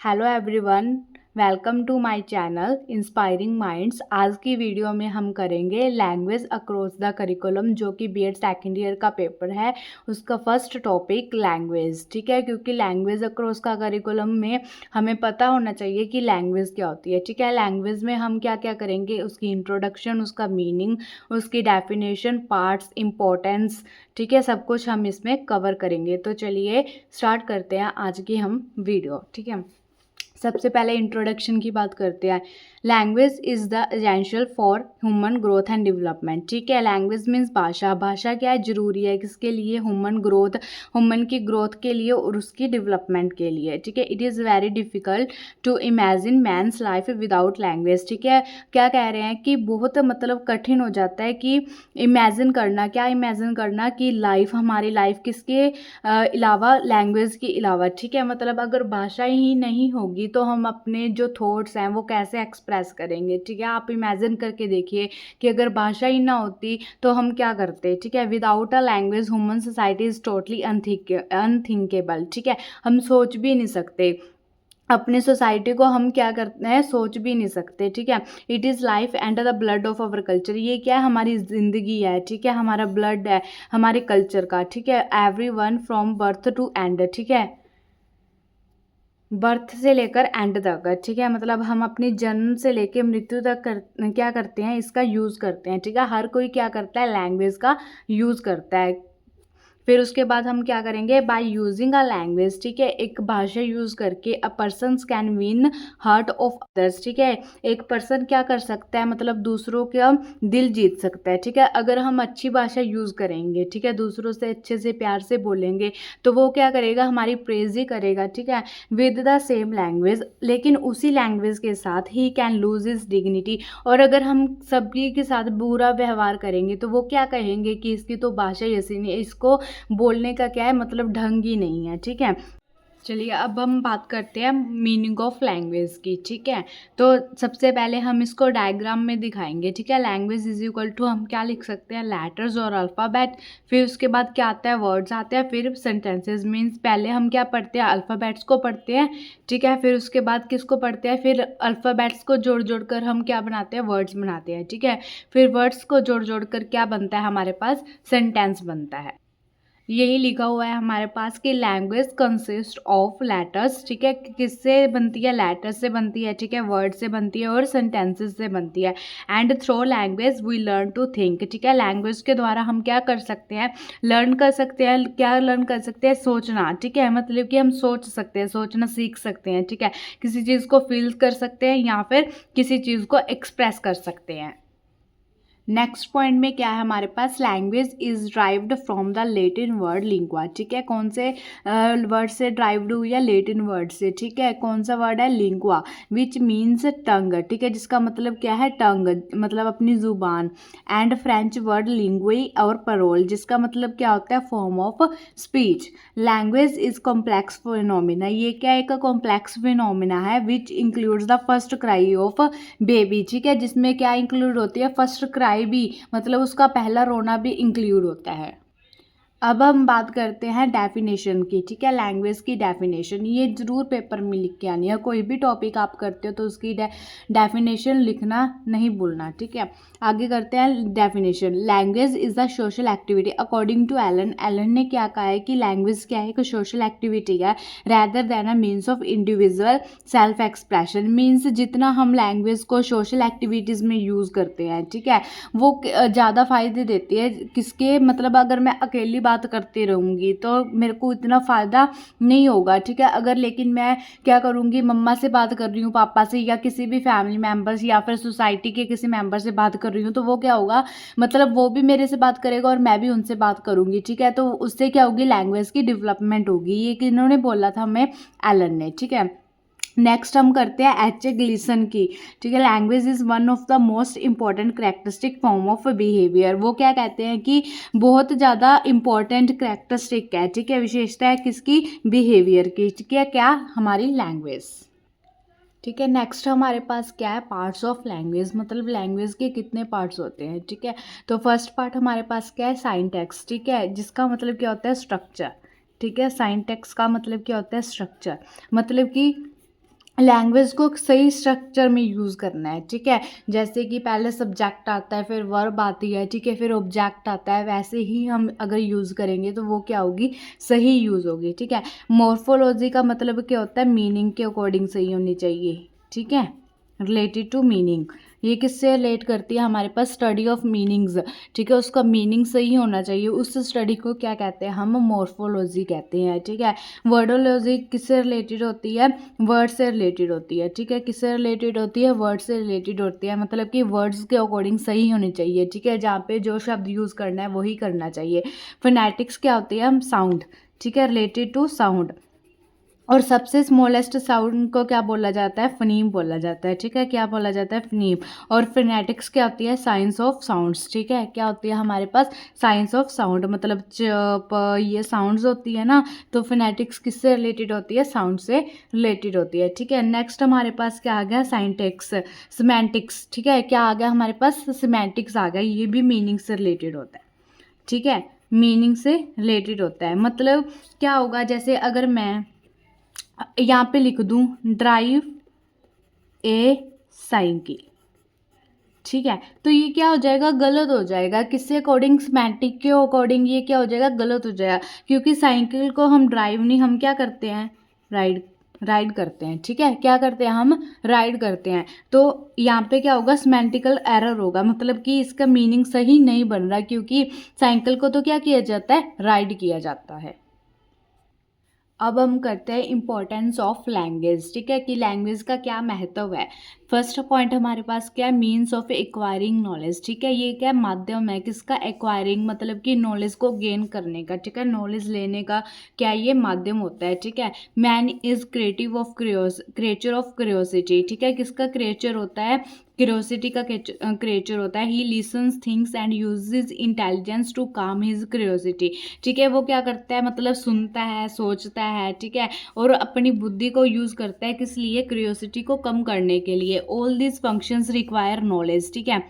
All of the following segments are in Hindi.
Hello everyone, welcome to my channel inspiring minds. आज की वीडियो में हम करेंगे लैंग्वेज अक्रॉस द करिकुलम, जो कि बीएड सेकेंड ईयर का पेपर है। उसका फर्स्ट टॉपिक लैंग्वेज, ठीक है, क्योंकि लैंग्वेज अक्रॉस का करिकुलम में हमें पता होना चाहिए कि लैंग्वेज क्या होती है। ठीक है, लैंग्वेज में हम क्या क्या करेंगे, उसकी इंट्रोडक्शन, उसका मीनिंग, उसकी डेफिनेशन, पार्ट्स, इम्पोर्टेंस, ठीक है, सब कुछ हम इसमें कवर करेंगे। तो चलिए स्टार्ट करते हैं आज की हम वीडियो। ठीक है, सबसे पहले इंट्रोडक्शन की बात करते हैं। Language is the essential for human growth and development. ठीक है, लैंग्वेज मीन्स भाषा। भाषा क्या है, ज़रूरी है किसके लिए, ह्यूमन ग्रोथ, ह्यूमन की ग्रोथ के लिए और उसकी डेवलपमेंट के लिए। ठीक है, it is very difficult to imagine man's life without language. ठीक है, क्या कह रहे हैं कि बहुत मतलब कठिन हो जाता है कि इमेजिन करना, क्या इमेजिन करना कि लाइफ, हमारी लाइफ किसके अलावा, लैंग्वेज के अलावा। ठीक है, मतलब अगर भाषा ही नहीं होगी तो हम अपने जो थॉट्स हैं वो कैसे एक्सप्रेस करेंगे। ठीक है, आप इमेजिन करके देखिए कि अगर भाषा ही ना होती तो हम क्या करते। ठीक है, without a language human society is totally unthinkable. ठीक है, हम सोच भी नहीं सकते, अपने सोसाइटी को हम क्या करते हैं, सोच भी नहीं सकते। ठीक है, it is life and the blood of our culture. ये क्या है, हमारी ज़िंदगी है। ठीक है, हमारा ब्लड है हमारे कल्चर का। ठीक है, every one from birth to end. ठीक है, बर्थ से लेकर एंड तक। ठीक है, मतलब हम अपनी जन्म से लेकर मृत्यु तक क्या करते हैं, इसका यूज़ करते हैं। ठीक है, हर कोई क्या करता है, लैंग्वेज का यूज़ करता है। फिर उसके बाद हम क्या करेंगे, बाय यूजिंग अ लैंग्वेज। ठीक है, एक भाषा यूज़ करके a person can win heart of others. ठीक है, एक पर्सन क्या कर सकता है, मतलब दूसरों का दिल जीत सकता है। ठीक है, अगर हम अच्छी भाषा यूज़ करेंगे, ठीक है, दूसरों से अच्छे से प्यार से बोलेंगे तो वो क्या करेगा, हमारी प्रेज ही करेगा। ठीक है, विद द सेम लैंग्वेज, लेकिन उसी लैंग्वेज के साथ he can lose is dignity. और अगर हम सभी के साथ बुरा व्यवहार करेंगे तो वो क्या कहेंगे कि इसकी तो भाषा ही ऐसी नहीं है, इसको बोलने का क्या है, मतलब ढंग ही नहीं है। ठीक है, चलिए अब हम बात करते हैं मीनिंग ऑफ लैंग्वेज की। ठीक है, तो सबसे पहले हम इसको डायग्राम में दिखाएंगे। ठीक है, लैंग्वेज इज इक्वल टू, हम क्या लिख सकते हैं, लेटर्स और अल्फ़ाबेट। फिर उसके बाद क्या आता है, वर्ड्स आते हैं। फिर सेंटेंसेस, मीन्स पहले हम क्या पढ़ते हैं, अल्फ़ाबेट्स को पढ़ते हैं। ठीक है, फिर उसके बाद किसको पढ़ते हैं, फिर अल्फ़ाबेट्स को जोड़ जोड़ कर हम क्या बनाते हैं, वर्ड्स बनाते हैं। ठीक है, फिर वर्ड्स को जोड़ जोड़ कर क्या बनता है, हमारे पास सेंटेंस बनता है। यही लिखा हुआ है हमारे पास कि लैंग्वेज कंसिस्ट ऑफ लेटर्स। ठीक है, किससे बनती है, लेटर्स से बनती है। ठीक है, वर्ड से बनती है और सेंटेंसेस से बनती है। And through language we learn to think. ठीक है, लैंग्वेज के द्वारा हम क्या कर सकते हैं, लर्न कर सकते हैं। क्या लर्न कर सकते हैं, सोचना। ठीक है, मतलब कि हम सोच सकते हैं, सोचना सीख सकते हैं। ठीक है, किसी चीज़ को फील कर सकते हैं या फिर किसी चीज़ को एक्सप्रेस कर सकते हैं। नेक्स्ट पॉइंट में क्या है हमारे पास, language is derived from the Latin word lingua. ठीक है, कौन से वर्ड से ड्राइव्ड हुई है, लेटिन वर्ड से। ठीक है, कौन सा वर्ड है, लिंगुआ, विच मीन्स टंग। ठीक है, जिसका मतलब क्या है, टंग, मतलब अपनी जुबान। एंड फ्रेंच वर्ड लिंगुई और परोल, जिसका मतलब क्या होता है, form of speech. Language is complex phenomena. ये क्या एक कॉम्प्लेक्स फिनोमिना है, which includes the first cry of baby. ठीक है, जिसमें क्या इंक्लूड होती है, फर्स्ट क्राई भी, मतलब उसका पहला रोना भी इंक्लूड होता है। अब हम बात करते हैं डेफिनेशन की। ठीक है, लैंग्वेज की डेफिनेशन ये ज़रूर पेपर में लिख के आनी है। कोई भी टॉपिक आप करते हो तो उसकी डेफिनेशन लिखना नहीं भूलना। ठीक है, आगे करते हैं definition. Language is the social activity according to Allen. Allen ने क्या कहा है कि लैंग्वेज क्या है, एक सोशल एक्टिविटी है, rather than a means of individual self expression. Means जितना हम लैंग्वेज को सोशल एक्टिविटीज़ में यूज़ करते हैं, ठीक है, वो ज़्यादा फ़ायदे देती है। किसके, मतलब अगर मैं अकेली बात करती रहूँगी तो मेरे को इतना फ़ायदा नहीं होगा। ठीक है, अगर लेकिन मैं क्या करूँगी, मम्मा से बात कर रही हूँ, पापा से, या किसी भी फैमिली मेम्बर्स या फिर सोसाइटी के किसी मेम्बर से बात कर रही हूँ, तो वो क्या होगा, मतलब वो भी मेरे से बात करेगा और मैं भी उनसे बात करूँगी। ठीक है, तो उससे क्या होगी, लैंग्वेज की डेवलपमेंट होगी। ये किन्होंने बोला था हमें, एलन ने। ठीक है, नेक्स्ट हम करते हैं एच ए ग्लीसन की। ठीक है, language is one of the most important characteristic form of behaviour. वो क्या कहते हैं कि बहुत ज़्यादा इंपॉर्टेंट करेक्टरिस्टिक है। ठीक है, विशेषता है किसकी, बिहेवियर की। ठीक है, क्या, हमारी लैंग्वेज। ठीक है, नेक्स्ट हमारे पास क्या है, पार्ट्स ऑफ लैंग्वेज, मतलब लैंग्वेज के कितने पार्ट्स होते हैं। ठीक है, तो फर्स्ट पार्ट हमारे पास क्या है, साइंटैक्स। ठीक है, जिसका मतलब क्या होता है, स्ट्रक्चर। ठीक है, साइंटैक्स का मतलब क्या होता है, स्ट्रक्चर, मतलब कि लैंग्वेज को सही स्ट्रक्चर में यूज़ करना है, ठीक है। जैसे कि पहले सब्जेक्ट आता है, फिर वर्ब आती है, ठीक है, फिर ऑब्जेक्ट आता है, वैसे ही हम अगर यूज़ करेंगे तो वो क्या होगी, सही यूज़ होगी, ठीक है। मॉर्फोलॉजी का मतलब क्या होता है, मीनिंग के अकॉर्डिंग सही होनी चाहिए, ठीक है, रिलेटेड टू मीनिंग। ये किससे रिलेट करती है, हमारे पास स्टडी ऑफ मीनिंग्स, ठीक है, उसका मीनिंग सही होना चाहिए। उस स्टडी को क्या कहते हैं, हम मॉर्फोलॉजी कहते हैं, ठीक है। वर्डोलॉजी किससे रिलेटेड होती है, वर्ड से रिलेटेड होती है, ठीक है। किससे रिलेटेड होती है, वर्ड से रिलेटेड होती है, मतलब कि वर्ड्स के अकॉर्डिंग सही होनी चाहिए, ठीक है। जहाँ पे जो शब्द यूज़ करना है वही करना चाहिए। फोनेटिक्स क्या होती है, हम साउंड, ठीक है, रिलेटेड टू साउंड। और सबसे स्मॉलेस्ट साउंड को क्या बोला जाता है, फनीम बोला जाता है, ठीक है। क्या बोला जाता है, फनीम। और फिनेटिक्स क्या होती है, साइंस ऑफ साउंड्स, ठीक है। क्या होती है हमारे पास, साइंस ऑफ साउंड, मतलब ये साउंड्स होती है ना, तो फिनेटिक्स किससे रिलेटेड होती है, साउंड से रिलेटेड होती है, ठीक है। नेक्स्ट हमारे पास क्या आ गया, साइंटेक्स, सिमेंटिक्स, ठीक है। क्या आ गया हमारे पास, सिमेंटिक्स आ गया, ये भी मीनिंग से रिलेटेड होता है, ठीक है, मीनिंग से रिलेटेड होता है। मतलब क्या होगा, जैसे अगर मैं यहाँ पे लिख दूँ, ड्राइव ए साइकिल, ठीक है, तो ये क्या हो जाएगा, गलत हो जाएगा। किससे अकॉर्डिंग, सिमेंटिक के अकॉर्डिंग ये क्या हो जाएगा, गलत हो जाएगा, क्योंकि साइकिल को हम ड्राइव नहीं, हम क्या करते हैं, राइड, राइड करते हैं, ठीक है। क्या करते हैं, हम राइड करते हैं। तो यहाँ पे क्या होगा, सिमेंटिकल एरर होगा, मतलब कि इसका मीनिंग सही नहीं बन रहा, क्योंकि साइकिल को तो क्या किया जाता है, राइड किया जाता है। अब हम करते हैं इम्पोर्टेंस ऑफ लैंग्वेज, ठीक है, कि लैंग्वेज का क्या महत्व है। फर्स्ट पॉइंट हमारे पास क्या है, मीन्स ऑफ एक्वायरिंग नॉलेज, ठीक है। ये क्या माध्यम है किसका, एक्वायरिंग, मतलब कि नॉलेज को गेन करने का, ठीक है, नॉलेज लेने का क्या ये माध्यम होता है, ठीक है। Man is creative of creature of curiosity, ठीक है, किसका क्रिएचर होता है, क्यूरियोसिटी का क्रिएचर होता है। He listens things and uses intelligence to calm his curiosity, ठीक है। वो क्या करता है, मतलब सुनता है, सोचता है, ठीक है, और अपनी बुद्धि को यूज़ करता है, किस लिए, क्यूरियोसिटी को कम करने के लिए। All this functions require knowledge, ठीक है।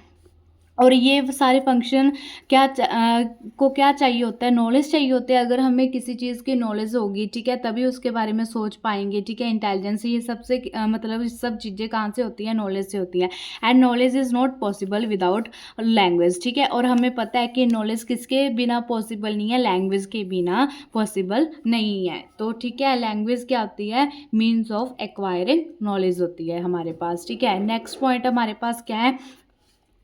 और ये सारे फंक्शन को क्या चाहिए होता है, नॉलेज चाहिए होते हैं। अगर हमें किसी चीज़ की नॉलेज होगी, ठीक है, तभी उसके बारे में सोच पाएंगे, ठीक है। इंटेलिजेंस, ये सबसे मतलब सब चीज़ें कहाँ से होती हैं, नॉलेज से होती हैं। And knowledge is not possible without language, ठीक है। और हमें पता है कि नॉलेज किसके बिना पॉसिबल नहीं है, लैंग्वेज के बिना पॉसिबल नहीं है। तो ठीक है, लैंग्वेज क्या होती है, मीन्स ऑफ एक्वायरिंग नॉलेज होती है हमारे पास, ठीक है। नेक्स्ट पॉइंट हमारे पास क्या है,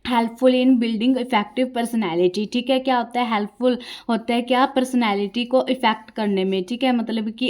हेल्पफुल इन बिल्डिंग इफेक्टिव पर्सनैलिटी, ठीक है। क्या होता है, हेल्पफुल होता है क्या, पर्सनैलिटी को इफेक्ट करने में, ठीक है, मतलब कि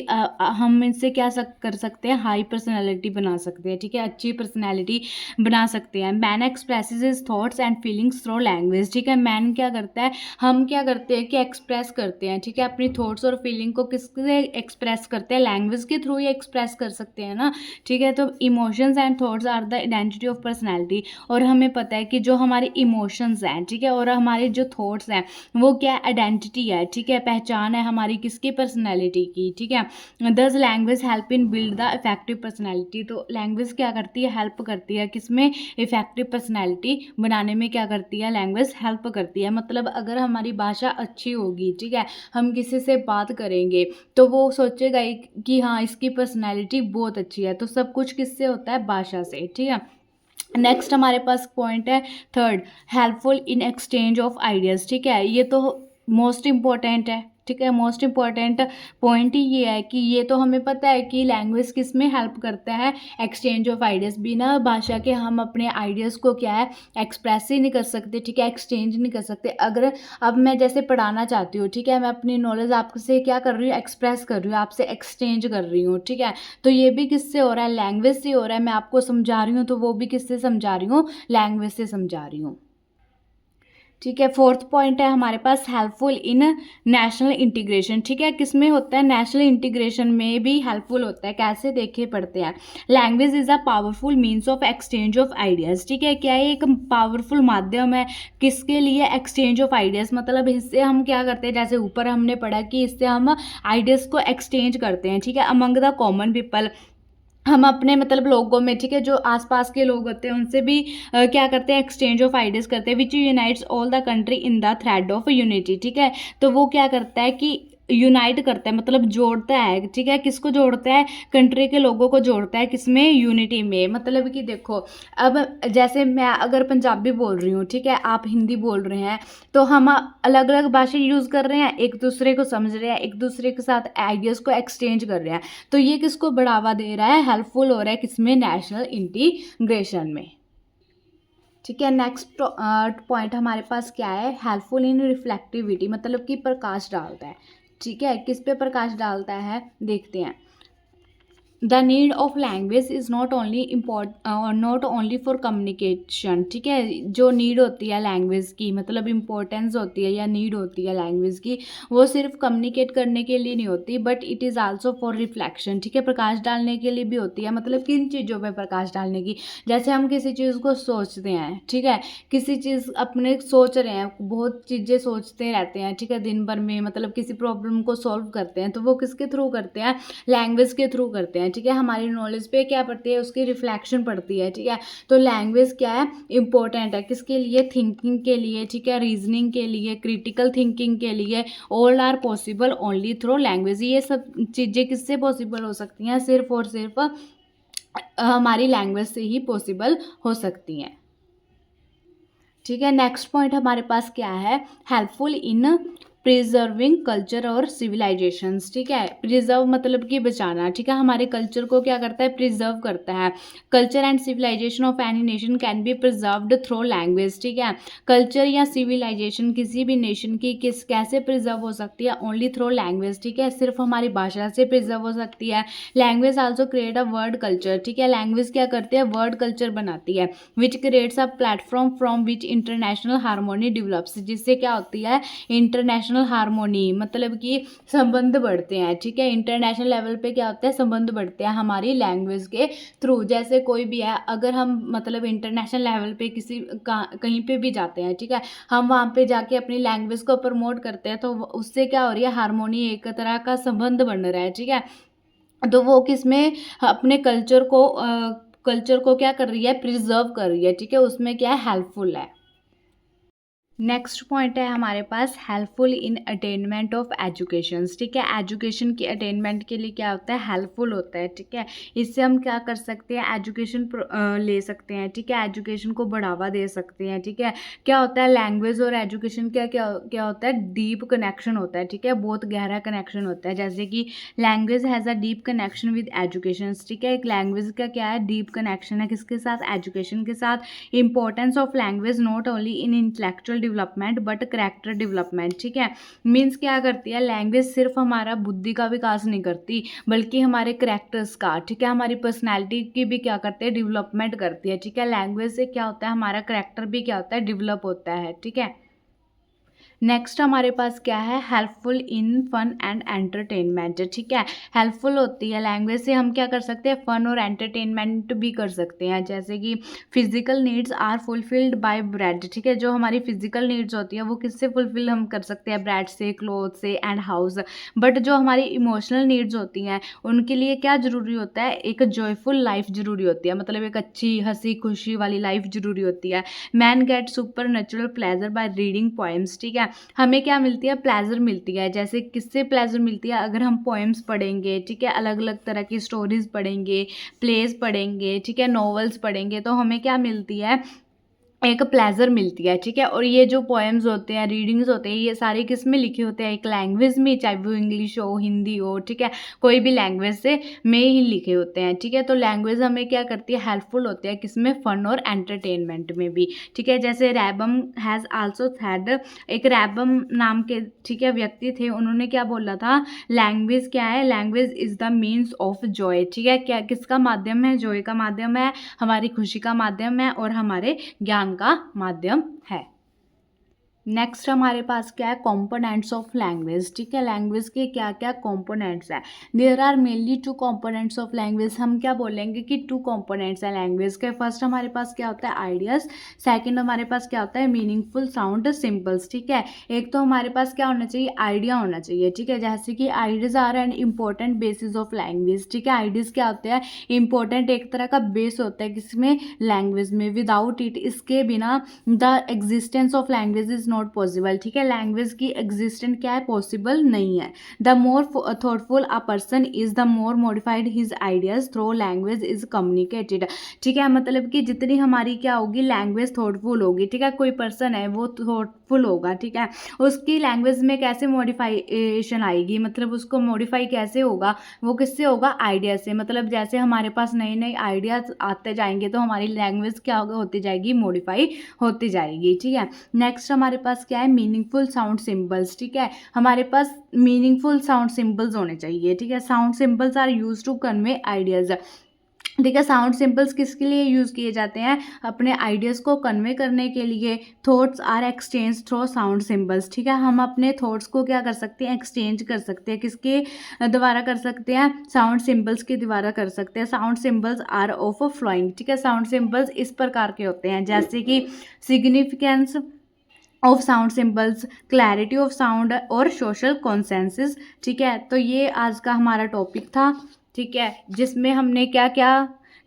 हम इनसे क्या कर सकते हैं, हाई पर्सनैलिटी बना सकते हैं, ठीक है, अच्छी पर्सनैलिटी बना सकते हैं। Man expresses his thoughts and feelings through language, ठीक है। मैन क्या करता है, हम क्या करते हैं कि एक्सप्रेस करते हैं, ठीक है, अपनी थॉट्स और फीलिंग को किससे एक्सप्रेस करते हैं, लैंग्वेज के थ्रू ही एक्सप्रेस कर सकते हैं ना, ठीक है। तो emotions and thoughts are the identity of personality, और हमें पता है कि जो हमारे इमोशंस हैं, ठीक है, और हमारे जो थॉट्स हैं वो क्या आइडेंटिटी है, ठीक है, पहचान है हमारी किसकी, पर्सनैलिटी की, ठीक है। दस language help in build the effective personality, तो लैंग्वेज क्या करती है, हेल्प करती है किसमें, इफेक्टिव पर्सनैलिटी बनाने में क्या करती है, लैंग्वेज हेल्प करती है। मतलब अगर हमारी भाषा अच्छी होगी, ठीक है, हम किसी से बात करेंगे तो वो सोचेगा कि हाँ इसकी पर्सनैलिटी बहुत अच्छी है। तो सब कुछ किससे होता है, भाषा से, ठीक है। नेक्स्ट हमारे पास पॉइंट है third, helpful in exchange of ideas, ठीक है। ये तो मोस्ट इम्पॉर्टेंट है, ठीक है, मोस्ट इम्पॉर्टेंट पॉइंट ही ये है कि ये तो हमें पता है कि लैंग्वेज किस में हेल्प करता है, एक्सचेंज ऑफ आइडियाज़। बिना भाषा के हम अपने आइडियाज़ को क्या है, एक्सप्रेस ही नहीं कर सकते, ठीक है, एक्सचेंज नहीं कर सकते। अगर अब मैं जैसे पढ़ाना चाहती हूँ, ठीक है, मैं अपनी नॉलेज आपसे क्या कर रही हूँ, एक्सप्रेस कर रही हूँ, आपसे एक्सचेंज कर रही हूँ, ठीक है, तो ये भी किससे हो रहा है, लैंग्वेज से हो रहा है। मैं आपको समझा रही हूँ तो वो भी किससे समझा रही हूँ, लैंग्वेज से समझा रही हूँ, ठीक है। फोर्थ पॉइंट है हमारे पास, हेल्पफुल इन नेशनल इंटीग्रेशन, ठीक है, किसमें होता है, नेशनल इंटीग्रेशन में भी हेल्पफुल होता है। कैसे देखे पढ़ते हैं, language is a powerful means of exchange of ideas, ठीक है। क्या है, एक पावरफुल माध्यम है किसके लिए, एक्सचेंज ऑफ आइडियाज़, मतलब इससे हम क्या करते हैं, जैसे ऊपर हमने पढ़ा कि इससे हम आइडियाज़ को एक्सचेंज करते हैं, ठीक है, अमंग द कॉमन पीपल। हम अपने मतलब लोगों में, ठीक है, जो आसपास के लोग होते हैं उनसे भी क्या करते हैं, एक्सचेंज ऑफ आइडियाज़ करते हैं, which unites all the country in the thread of unity, ठीक है। तो वो क्या करता है कि यूनाइट करता है, मतलब जोड़ता है, ठीक है। किसको जोड़ता है? कंट्री के लोगों को जोड़ता है, किसमें? यूनिटी में। मतलब कि देखो, अब जैसे मैं अगर पंजाबी बोल रही हूँ, ठीक है, आप हिंदी बोल रहे हैं, तो हम अलग अलग भाषा यूज़ कर रहे हैं, एक दूसरे को समझ रहे हैं, एक दूसरे के साथ आइडियाज़ को एक्सचेंज कर रहे हैं, तो ये किसको बढ़ावा दे रहा है? हेल्पफुल हो रहा है किसमें? नेशनल इंटीग्रेशन में। ठीक है। नेक्स्ट पॉइंट हमारे पास क्या है? हेल्पफुल इन रिफ्लेक्टिविटी, मतलब कि प्रकाश डालता है। ठीक है, किस पे प्रकाश डालता है देखते हैं। The need of language is not only for communication. ठीक है, जो नीड होती है लैंग्वेज की, मतलब इम्पोर्टेंस होती है या नीड होती है लैंग्वेज की, वो सिर्फ कम्युनिकेट करने के लिए नहीं होती, but it is also for reflection. ठीक है, प्रकाश डालने के लिए भी होती है। मतलब किन चीज़ों पे प्रकाश डालने की? जैसे हम किसी चीज़ को सोचते हैं, ठीक है, किसी चीज़ अपने सोच रहे हैं, बहुत चीज़ें सोचते रहते हैं, ठीक है, दिन भर में, मतलब किसी प्रॉब्लम को सॉल्व करते हैं, तो वो किसके थ्रू करते हैं? लैंग्वेज के थ्रू करते हैं। ठीक है, हमारी नॉलेज पे क्या पड़ती है? उसकी रिफ्लेक्शन पड़ती है। ठीक है, तो लैंग्वेज क्या है? इंपॉर्टेंट है किसके लिए? थिंकिंग के लिए, ठीक है, रीजनिंग के लिए, क्रिटिकल थिंकिंग के लिए। All are possible only through language. ये सब चीज़ें किससे पॉसिबल हो सकती हैं? सिर्फ और सिर्फ हमारी लैंग्वेज से ही पॉसिबल हो सकती हैं। ठीक है, नेक्स्ट पॉइंट हमारे पास क्या है? हेल्पफुल इन प्रिजर्विंग कल्चर और सिविलाइजेशंस। ठीक है, प्रिजर्व मतलब कि बचाना। ठीक है, हमारे कल्चर को क्या करता है? प्रिजर्व करता है। Culture and civilisation of any nation can be preserved through language. ठीक है, कल्चर या सिविलाइजेशन किसी भी नेशन की कैसे प्रिजर्व हो सकती है? Only through language. ठीक है, सिर्फ हमारी भाषा से प्रिजर्व हो सकती है। Language also create a word culture. ठीक है, लैंग्वेज क्या करती है? वर्ड कल्चर बनाती है, which creates a platform from which international harmony develops. जिससे क्या होती है? इंटरनेशनल हार्मोनी, मतलब कि संबंध बढ़ते हैं। ठीक है, इंटरनेशनल लेवल पे क्या होता है? संबंध बढ़ते हैं हमारी लैंग्वेज के थ्रू। जैसे कोई भी है, अगर हम मतलब इंटरनेशनल लेवल पे किसी कहीं पे भी जाते हैं, ठीक है, हम वहाँ पे जाके अपनी लैंग्वेज को प्रमोट करते हैं, तो उससे क्या हो रही है? हार्मोनी, एक तरह का संबंध बन रहा है। ठीक है, तो वो किसमें? अपने कल्चर को क्या कर रही है? प्रिजर्व कर रही है। ठीक है, उसमें क्या है? हेल्पफुल है। नेक्स्ट पॉइंट है हमारे पास helpful in attainment of education. ठीक है, एजुकेशन की अटेनमेंट के लिए क्या होता है? हेल्पफुल होता है। ठीक है, इससे हम क्या कर सकते हैं? एजुकेशन ले सकते हैं। ठीक है, एजुकेशन को बढ़ावा दे सकते हैं। ठीक है, क्या होता है? लैंग्वेज और एजुकेशन क्या क्या क्या होता है? डीप कनेक्शन होता है। ठीक है, बहुत गहरा कनेक्शन होता है। जैसे कि language has a deep connection with education. ठीक है, एक लैंग्वेज का क्या है? डीप कनेक्शन है किसके साथ? एजुकेशन के साथ। Importance of language not only in intellectual development but character development. ठीक है, मीन्स क्या करती है? लैंग्वेज सिर्फ हमारा बुद्धि का विकास नहीं करती, बल्कि हमारे करेक्टर्स का, ठीक है, हमारी पर्सनैलिटी की भी क्या करते हैं? डेवलपमेंट करती है। ठीक है, लैंग्वेज से क्या होता है? हमारा करेक्टर भी क्या होता है? डेवलप होता है। ठीक है, नेक्स्ट हमारे पास क्या है? Helpful in fun and entertainment. ठीक है, हेल्पफुल होती है लैंग्वेज से, हम क्या कर सकते हैं? फन और एंटरटेनमेंट भी कर सकते हैं। जैसे कि physical needs are fulfilled by bread. ठीक है, जो हमारी फिजिकल नीड्स होती है वो किससे फुलफिल हम कर सकते हैं? ब्रेड से, क्लोथ से एंड हाउस। बट जो हमारी इमोशनल नीड्स होती हैं उनके लिए क्या ज़रूरी होता है? एक जॉयफुल लाइफ ज़रूरी होती है, मतलब एक अच्छी हंसी खुशी वाली लाइफ ज़रूरी होती है। Main get super natural pleasure by reading poems. ठीक है, हमें क्या मिलती है? प्लेजर मिलती है। जैसे किससे प्लेजर मिलती है? अगर हम पोएम्स पढ़ेंगे, ठीक है, अलग अलग तरह की स्टोरीज पढ़ेंगे, प्लेस पढ़ेंगे, ठीक है, नॉवेल्स पढ़ेंगे, तो हमें क्या मिलती है? एक प्लेजर मिलती है। ठीक है, और ये जो पोएम्स होते हैं, रीडिंग्स होते हैं, ये सारे किस में लिखे होते हैं? एक लैंग्वेज में, चाहे वो इंग्लिश हो, हिंदी हो, ठीक है, कोई भी लैंग्वेज से में ही लिखे होते हैं। ठीक है, तो लैंग्वेज हमें क्या करती है? हेल्पफुल होती है किसमें? फन और एंटरटेनमेंट में भी। ठीक है, जैसे रैबम हैज़ आल्सो हैड, एक रैबम नाम के, ठीक है, व्यक्ति थे, उन्होंने क्या बोला था? लैंग्वेज क्या है? Language is the means of Joy. ठीक है, क्या किसका माध्यम है? जॉय का माध्यम है, हमारी खुशी का माध्यम है, और हमारे ज्ञान का माध्यम है। नेक्स्ट हमारे पास क्या है? Components of language. ठीक है, लैंग्वेज के क्या क्या कंपोनेंट्स है? There are mainly two components of language. हम क्या बोलेंगे कि टू कंपोनेंट्स है लैंग्वेज के। फर्स्ट हमारे पास क्या होता है? आइडियाज। सेकंड हमारे पास क्या होता है? Meaningful sound symbols. ठीक है, एक तो हमारे पास क्या होना चाहिए? आइडिया होना चाहिए। ठीक है, जैसे कि ideas are an important basis of language. ठीक है, आइडियाज क्या होते हैं? इंपॉर्टेंट, एक तरह का बेस होता है किसमें? लैंग्वेज में। विदाउट इट, इसके बिना the existence of language is not possible, ठीक है, लैंग्वेज की एग्जिस्टेंट क्या है, पॉसिबल नहीं है। The more thoughtful a person is the more modified his ideas through language is communicated, ठीक है, मतलब कि जितनी हमारी क्या होगी, लैंग्वेज थॉटफुल होगी, ठीक है, कोई पर्सन है वो थॉटफुल होगा, ठीक है, उसकी लैंग्वेज में कैसे मॉडिफिकेशन आएगी, मतलब उसको मॉडिफाई कैसे होगा, वो किससे होगा, आइडिया से, मतलब जैसे हमारे पास नए नए आइडियाज आते जाएंगे तो हमारी लैंग्वेज क्या होती जाएगी, मॉडिफाई होती जाएगी, ठीक है। नेक्स्ट हमारे पास क्या है, मीनिंगफुल साउंड सिंबल्स, ठीक है, हमारे पास मीनिंगफुल साउंड सिंबल्स होने चाहिए, ठीक है। Sound symbols are use to convey ideas, ठीक है, साउंड सिंबल्स किसके लिए यूज़ किए जाते हैं, अपने आइडियाज़ को कन्वे करने के लिए। Thoughts are exchange through sound symbols, ठीक है, हम अपने थॉट्स को क्या कर सकते हैं, एक्सचेंज कर सकते हैं, किसके द्वारा कर सकते हैं, साउंड सिंबल्स के द्वारा कर सकते हैं। Sound symbols are of flowing, ठीक है, साउंड सिंबल्स इस प्रकार के होते हैं जैसे कि significance of sound symbols, clarity of sound और सोशल कॉन्सेंसस, ठीक है। तो ये आज का हमारा टॉपिक था, ठीक है, जिसमें हमने क्या क्या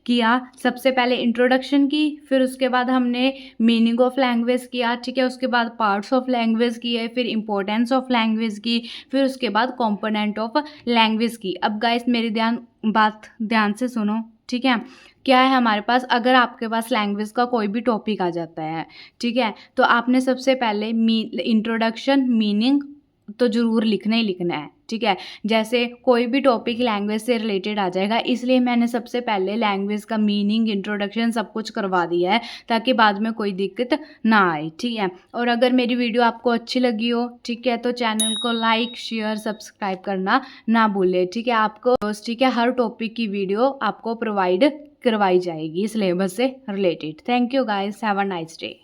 किया, सबसे पहले इंट्रोडक्शन की, फिर उसके बाद हमने मीनिंग ऑफ लैंग्वेज किया, ठीक है, उसके बाद पार्ट्स ऑफ लैंग्वेज किए, फिर इंपॉर्टेंस ऑफ लैंग्वेज की, फिर उसके बाद कंपोनेंट ऑफ लैंग्वेज की। अब गाइस मेरी बात ध्यान से सुनो, ठीक है, क्या है हमारे पास, अगर आपके पास लैंग्वेज का कोई भी टॉपिक आ जाता है, ठीक है, तो आपने सबसे पहले इंट्रोडक्शन, मीनिंग तो ज़रूर लिखना ही लिखना है, ठीक है। जैसे कोई भी टॉपिक लैंग्वेज से रिलेटेड आ जाएगा, इसलिए मैंने सबसे पहले लैंग्वेज का मीनिंग, इंट्रोडक्शन सब कुछ करवा दिया है ताकि बाद में कोई दिक्कत ना आए, ठीक है। और अगर मेरी वीडियो आपको अच्छी लगी हो, ठीक है, तो चैनल को लाइक, शेयर, सब्सक्राइब करना ना भूलें, ठीक है। आपको, ठीक है, हर टॉपिक की वीडियो आपको प्रोवाइड करवाई जाएगी सिलेबस से related. Thank you guys, have a nice day.